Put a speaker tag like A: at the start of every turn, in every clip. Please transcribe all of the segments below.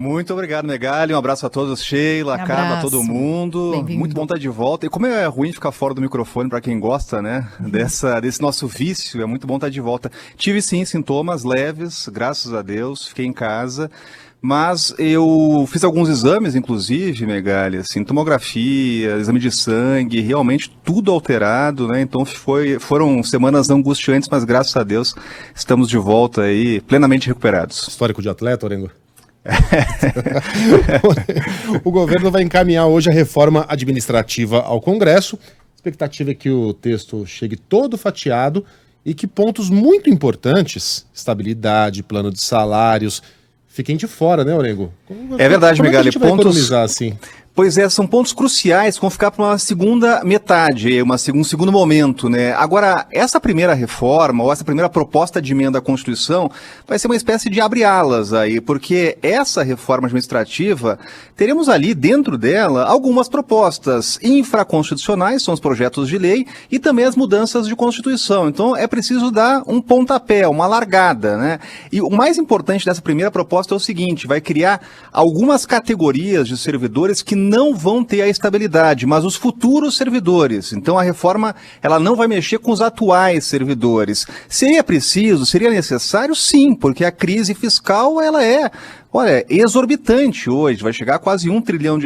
A: Muito obrigado, Megali. Um abraço a todos, Sheila, Carla, a todo mundo. Muito bom estar de volta. E como é ruim ficar fora do microfone para quem gosta, né? Desse nosso vício, é muito bom estar de volta. Tive sim sintomas leves, graças a Deus, fiquei em casa. Mas eu fiz alguns exames, inclusive, Megali, assim, tomografia, exame de sangue, realmente tudo alterado, né? Então foram semanas angustiantes, mas graças a Deus estamos de volta aí, plenamente recuperados.
B: Histórico de atleta, Orengo? O governo vai encaminhar hoje a reforma administrativa ao Congresso. A expectativa é que o texto chegue todo fatiado e que pontos muito importantes, estabilidade, plano de salários, fiquem de fora, né, Orengo?
A: É verdade, Megali.
B: Como é que a gente vai economizar assim?
A: Pois é, são pontos cruciais que vão ficar para uma segunda metade, um segundo momento, né? Agora, essa primeira reforma, ou essa primeira proposta de emenda à Constituição, vai ser uma espécie de abre-alas aí, porque essa reforma administrativa, teremos ali dentro dela algumas propostas infraconstitucionais, são os projetos de lei, e também as mudanças de Constituição. Então, é preciso dar um pontapé, uma largada, né? E o mais importante dessa primeira proposta é o seguinte, vai criar algumas categorias de servidores que não vão ter a estabilidade, mas os futuros servidores. Então a reforma ela não vai mexer com os atuais servidores. Seria preciso, seria necessário? Sim, porque a crise fiscal ela é exorbitante hoje, vai chegar a quase R$1 trilhão,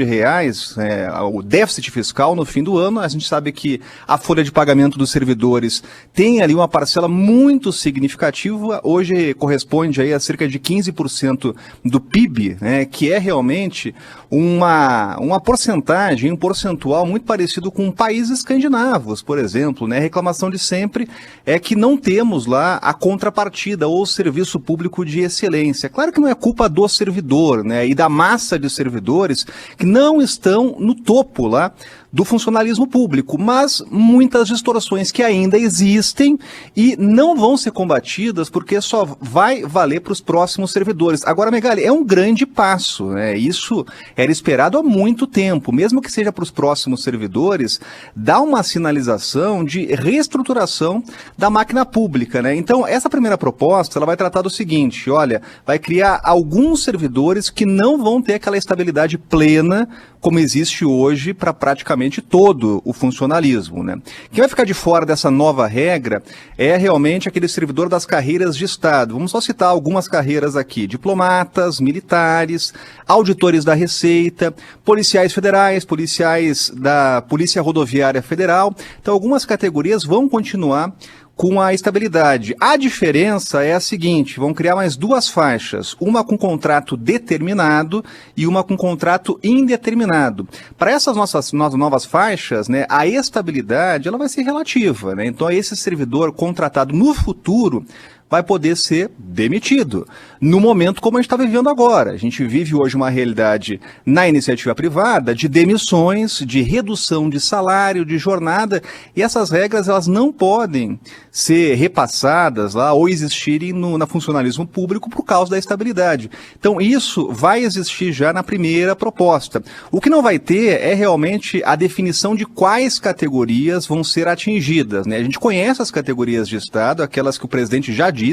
A: o déficit fiscal no fim do ano. A gente sabe que a folha de pagamento dos servidores tem ali uma parcela muito significativa, hoje corresponde aí a cerca de 15% do PIB, né, que é realmente uma porcentagem, um percentual muito parecido com países escandinavos, por exemplo, né? A reclamação de sempre é que não temos lá a contrapartida ou o serviço público de excelência. Claro que não é culpa do servidor, né, e da massa de servidores que não estão no topo lá do funcionalismo público, mas muitas distorções que ainda existem e não vão ser combatidas porque só vai valer para os próximos servidores. Agora, Megali, é um grande passo, né? Isso era esperado há muito tempo, mesmo que seja para os próximos servidores, dá uma sinalização de reestruturação da máquina pública, né? Então, essa primeira proposta, ela vai tratar do seguinte, olha, vai criar alguns servidores que não vão ter aquela estabilidade plena como existe hoje para praticamente todo o funcionalismo, né? Quem vai ficar de fora dessa nova regra é realmente aquele servidor das carreiras de Estado. Vamos só citar algumas carreiras aqui: diplomatas, militares, auditores da Receita, policiais federais, policiais da Polícia Rodoviária Federal. Então, algumas categorias vão continuar com a estabilidade. A diferença é a seguinte, vão criar mais duas faixas, uma com contrato determinado e uma com contrato indeterminado. Para essas nossas novas faixas, né, a estabilidade ela vai ser relativa, né? Então esse servidor contratado no futuro vai poder ser demitido, no momento como a gente está vivendo agora. A gente vive hoje uma realidade na iniciativa privada de demissões, de redução de salário, de jornada, e essas regras elas não podem ser repassadas lá ou existirem no funcionalismo público por causa da estabilidade. Então isso vai existir já na primeira proposta. O que não vai ter é realmente a definição de quais categorias vão ser atingidas, né? A gente conhece as categorias de Estado, aquelas que o presidente já disse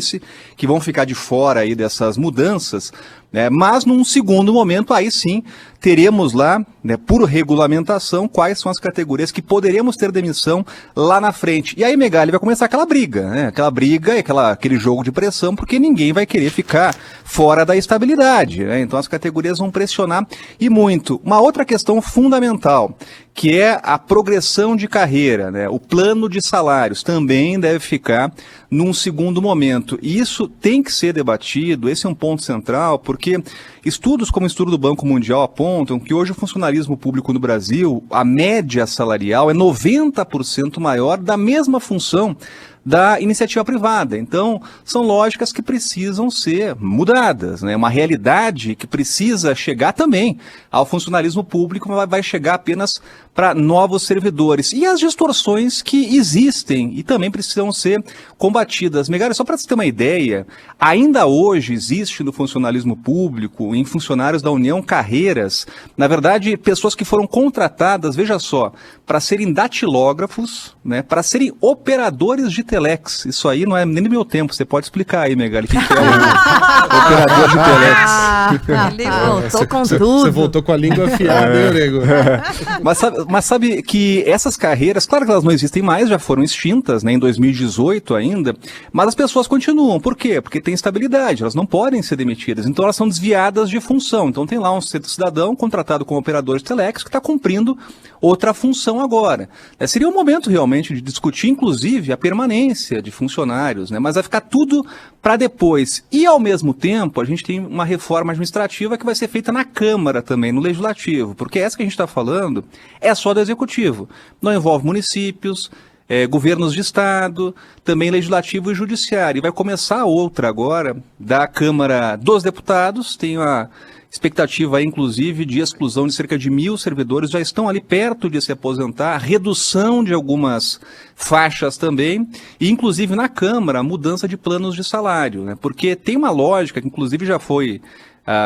A: que vão ficar de fora aí dessas mudanças, né? Mas num segundo momento, aí sim, teremos lá, né, por regulamentação, quais são as categorias que poderemos ter demissão lá na frente. E aí, Megali, vai começar aquela briga, né? Aquela briga e aquele jogo de pressão, porque ninguém vai querer ficar fora da estabilidade, né? Então as categorias vão pressionar e muito. Uma outra questão fundamental, que é a progressão de carreira, né? O plano de salários também deve ficar num segundo momento. E isso tem que ser debatido, esse é um ponto central, porque estudos como o estudo do Banco Mundial apontam que hoje o funcionalismo público no Brasil, a média salarial é 90% maior da mesma função da iniciativa privada. Então, são lógicas que precisam ser mudadas, né? Uma realidade que precisa chegar também ao funcionalismo público, mas vai chegar apenas para novos servidores. E as distorções que existem e também precisam ser combatidas. Megali, só para você ter uma ideia, ainda hoje existe no funcionalismo público, em funcionários da União, carreiras, na verdade, pessoas que foram contratadas, veja só, para serem datilógrafos, né, para serem operadores de Telex. Isso aí não é nem do meu tempo. Você pode explicar aí, Megali, o que é o operador de Telex.
C: Ele voltou com
B: Você
C: tudo.
B: voltou com a língua afiada, hein, Orego?
A: Mas sabe que essas carreiras, claro que elas não existem mais, já foram extintas, né, em 2018 ainda, mas as pessoas continuam. Por quê? Porque tem estabilidade, elas não podem ser demitidas, então elas são desviadas de função. Então tem lá um cidadão contratado como operador de Telex que está cumprindo outra função agora. Seria um momento realmente de discutir, inclusive, a permanência de funcionários, né, mas vai ficar tudo para depois. E, ao mesmo tempo, a gente tem uma reforma administrativa que vai ser feita na Câmara também, no Legislativo, porque essa que a gente está falando é só do Executivo. Não envolve municípios, governos de Estado, também Legislativo e Judiciário. E vai começar outra agora, da Câmara dos Deputados, tem a expectativa aí, inclusive, de exclusão de cerca de 1.000 servidores, já estão ali perto de se aposentar, redução de algumas faixas também, e inclusive na Câmara, a mudança de planos de salário, né? Porque tem uma lógica que inclusive já foi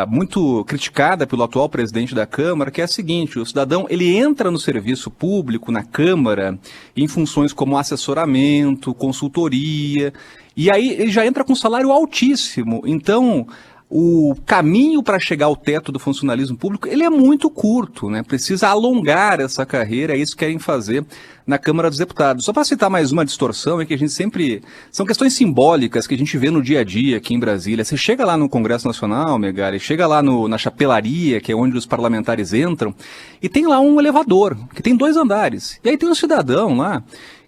A: muito criticada pelo atual presidente da Câmara, que é a seguinte: o cidadão ele entra no serviço público, na Câmara, em funções como assessoramento, consultoria, e aí ele já entra com um salário altíssimo, então o caminho para chegar ao teto do funcionalismo público, ele é muito curto, né? Precisa alongar essa carreira, é isso que querem fazer na Câmara dos Deputados. Só para citar mais uma distorção, é que a gente sempre... São questões simbólicas que a gente vê no dia a dia aqui em Brasília. Você chega lá no Congresso Nacional, Megali, chega lá na chapelaria, que é onde os parlamentares entram, e tem lá um elevador, que tem 2 andares. E aí tem um cidadão lá,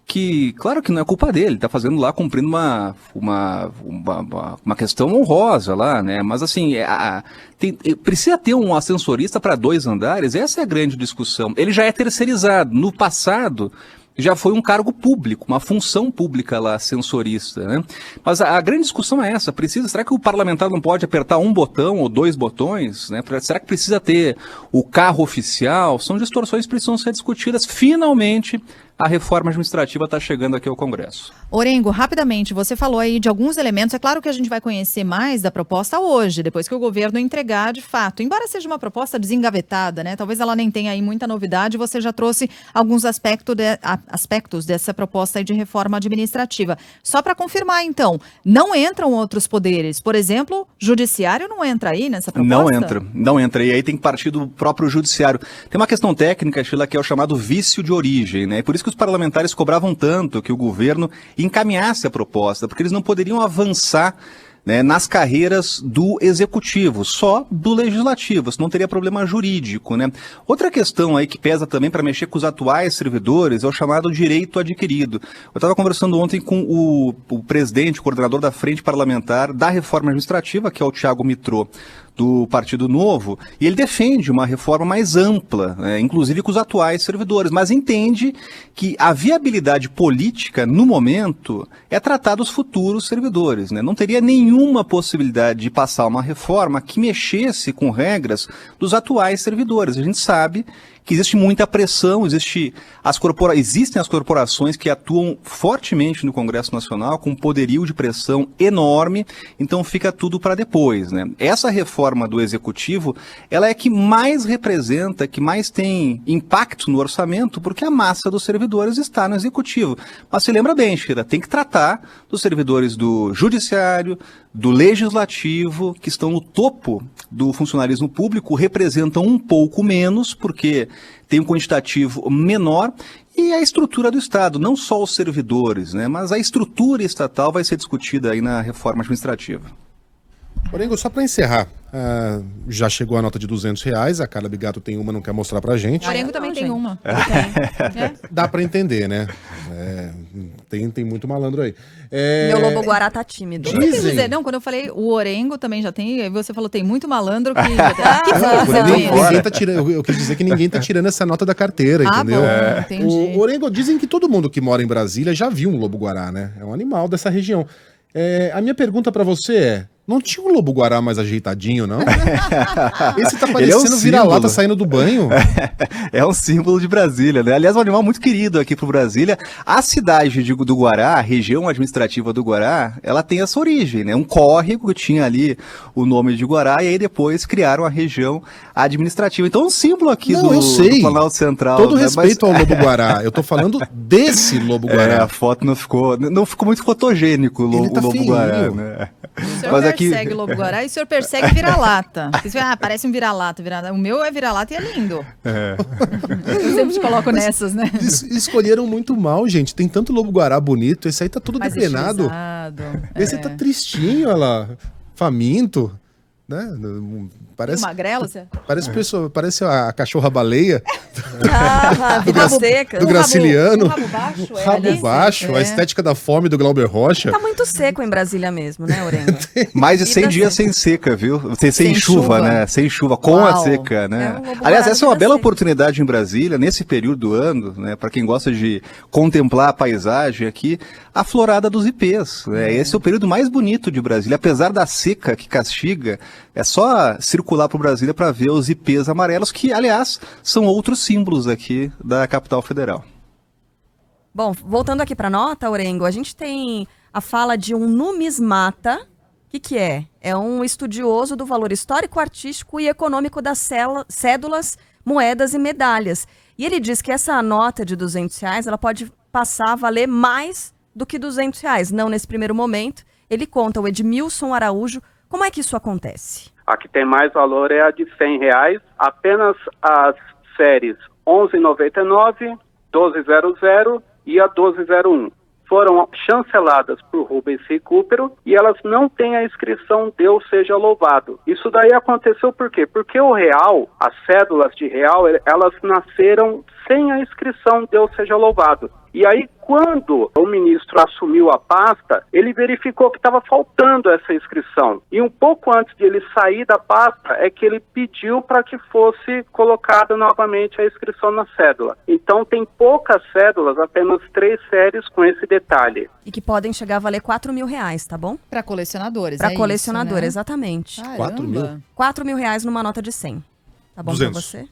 A: que, claro que não é culpa dele, está fazendo lá, cumprindo uma questão honrosa lá, né? Mas assim, precisa ter um ascensorista para 2 andares? Essa é a grande discussão. Ele já é terceirizado. No passado, já foi um cargo público, uma função pública lá, ascensorista, né? Mas a grande discussão é essa: será que o parlamentar não pode apertar um botão ou 2 botões, né? Será que precisa ter o carro oficial? São distorções que precisam ser discutidas. Finalmente, a reforma administrativa está chegando aqui ao Congresso.
D: Orengo, rapidamente, você falou aí de alguns elementos. É claro que a gente vai conhecer mais da proposta hoje, depois que o governo entregar de fato. Embora seja uma proposta desengavetada, né? Talvez ela nem tenha aí muita novidade, você já trouxe alguns aspectos dessa proposta aí de reforma administrativa. Só para confirmar, então, não entram outros poderes? Por exemplo, judiciário não entra aí nessa proposta?
A: Não entra. E aí tem que partir do próprio judiciário. Tem uma questão técnica, Sheila, que é o chamado vício de origem, né? Por isso que os parlamentares cobravam tanto que o governo encaminhasse a proposta, porque eles não poderiam avançar, né, nas carreiras do executivo, só do legislativo, senão teria problema jurídico, né? Outra questão aí que pesa também para mexer com os atuais servidores é o chamado direito adquirido. Eu estava conversando ontem com o presidente, o coordenador da Frente Parlamentar da Reforma Administrativa, que é o Thiago Mitrô, do Partido Novo, e ele defende uma reforma mais ampla, né, inclusive com os atuais servidores, mas entende que a viabilidade política, no momento, é tratar dos futuros servidores, né? Não teria nenhuma possibilidade de passar uma reforma que mexesse com regras dos atuais servidores. A gente sabe que existe muita pressão, existem as corporações que atuam fortemente no Congresso Nacional, com um poderio de pressão enorme, então fica tudo para depois, né? Essa reforma do Executivo, ela é que mais representa, que mais tem impacto no orçamento, porque a massa dos servidores está no Executivo. Mas se lembra bem, Sheila, tem que tratar dos servidores do Judiciário, do Legislativo, que estão no topo do funcionalismo público, representam um pouco menos, porque tem um quantitativo menor, e a estrutura do Estado, não só os servidores, né, mas a estrutura estatal vai ser discutida aí na reforma administrativa.
B: Orengo, só para encerrar, já chegou a nota de R$200, a Carla Bigato tem uma, não quer mostrar pra gente.
D: O Orengo também tem uma.
B: Dá para entender, né? Tem muito malandro aí.
C: Meu lobo-guará tá tímido.
D: Eu quis dizer, não, quando eu falei o Orengo também já tem, aí você falou tem muito malandro que
B: ninguém tá tirando, eu quis dizer que ninguém tá tirando essa nota da carteira, entendeu?
D: Bom, entendi.
B: O Orengo, dizem que todo mundo que mora em Brasília já viu um lobo-guará, né? É um animal dessa região. A minha pergunta para você Não tinha um lobo-guará mais ajeitadinho, não? Esse tá
A: Ele é um
B: parecendo vira-lata
A: símbolo.
B: saindo do banho.
A: É um símbolo de Brasília, né? Aliás, é um animal muito querido aqui pro Brasília. A cidade do Guará, a região administrativa do Guará, ela tem essa origem, né? Um córrego que tinha ali o nome de Guará e aí depois criaram a região administrativa. Então, um símbolo aqui
B: Não,
A: do
B: eu sei.
A: Planalto Central.
B: Todo
A: né?
B: respeito ao lobo-guará. Eu tô falando desse
A: É,
B: lobo-guará.
A: a foto não ficou muito fotogênico o
B: Ele tá
A: Lobo Guará,
B: feinho.
A: né?
D: O senhor
A: Mas aqui-
D: persegue o lobo-guará e o senhor persegue vira-lata. Parece um vira-lata. O meu é vira-lata e é lindo. Eu sempre te coloco nessas, né?
B: Escolheram muito mal, gente. Tem tanto lobo-guará bonito. Esse aí tá todo
D: Mais
B: depenado.
D: estilizado.
B: Esse
D: É.
B: tá tristinho, olha lá. Faminto. Né? Parece,
D: Magrelo, você?
B: parece a cachorra-baleia
C: Vidas secas.
B: do Graciliano.
D: Um rabo baixo, é,
B: Rabo
D: ali?
B: baixo, a
D: É.
B: estética da fome do Glauber Rocha.
C: Tá muito seco em Brasília mesmo, né, Orengo?
A: Mais de 100
C: Vida
A: dias
C: seca.
A: sem seca, viu? Sem
D: Sem
A: chuva,
D: chuva.
A: né? Sem chuva, com
D: Uau.
A: a seca, né?
C: É um lobo-guará
A: Aliás, essa é uma
C: vida
A: bela
C: seca.
A: oportunidade em Brasília, nesse período do ano, né? Para quem gosta de contemplar a paisagem aqui, a florada dos ipês. Né? Esse é o período mais bonito de Brasília. Apesar da seca que castiga, é só circular por Brasília para ver os ipês amarelos, que, aliás, são outros símbolos aqui da capital federal.
C: Bom, voltando aqui para nota, Orengo, a gente tem a fala de um numismata. O que é? É um estudioso do valor histórico, artístico e econômico das cédulas, moedas e medalhas. E ele diz que essa nota de R$200 ela pode passar a valer mais do que R$200. Não nesse primeiro momento. Ele conta, o Edmilson Araújo, como é que isso acontece?
E: A que tem mais valor é a de R$100. Apenas as séries 1199, 1200 e a 1201 foram chanceladas por Rubens Recupero e elas não têm a inscrição Deus seja louvado. Isso daí aconteceu por quê? Porque o real, as cédulas de real, elas nasceram sem a inscrição Deus seja louvado. E aí, quando o ministro assumiu a pasta, ele verificou que estava faltando essa inscrição. E um pouco antes de ele sair da pasta, é que ele pediu para que fosse colocada novamente a inscrição na cédula. Então, tem poucas cédulas, apenas 3 séries com esse detalhe.
C: E que podem chegar a valer R$4.000, tá bom?
D: Para colecionadores,
C: Para
D: é
C: colecionador,
D: isso, né?
C: exatamente.
D: Caramba.
B: 4.000?
C: R$4.000 numa nota de 100. Tá bom
B: 200.
C: pra você?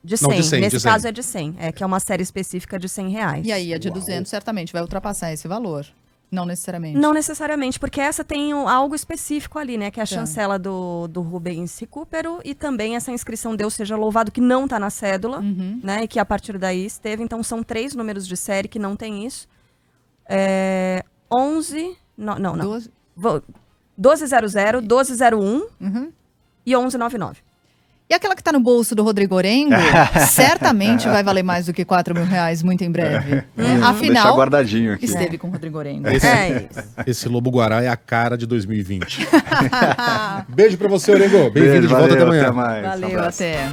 C: De 100.
B: Não, de 100,
C: Nesse
B: de 100.
C: caso é de 100. É que é uma série específica de R$100.
D: E aí, a de 200 certamente vai ultrapassar esse valor. Não necessariamente.
C: Não necessariamente, porque essa tem algo específico ali, né? Que é a
D: Tá.
C: chancela do Rubens Recupero e também essa inscrição Deus seja louvado, que não tá na cédula, né? E que a partir daí esteve. Então, são 3 números de série que não tem isso. 11... Não. 1200, 1201 e 1199.
D: E aquela que tá no bolso do Rodrigo Orengo, certamente vai valer mais do que R$4.000 muito em breve. Né?
A: Deixar
D: Afinal,
A: guardadinho aqui.
D: esteve com o Rodrigo Orengo.
C: É isso.
B: Esse lobo-guará é a cara de 2020. Beijo pra você, Orengo. Bem-vindo de volta
A: Valeu,
B: até amanhã.
A: mais.
D: Valeu,
A: Abraço.
D: até.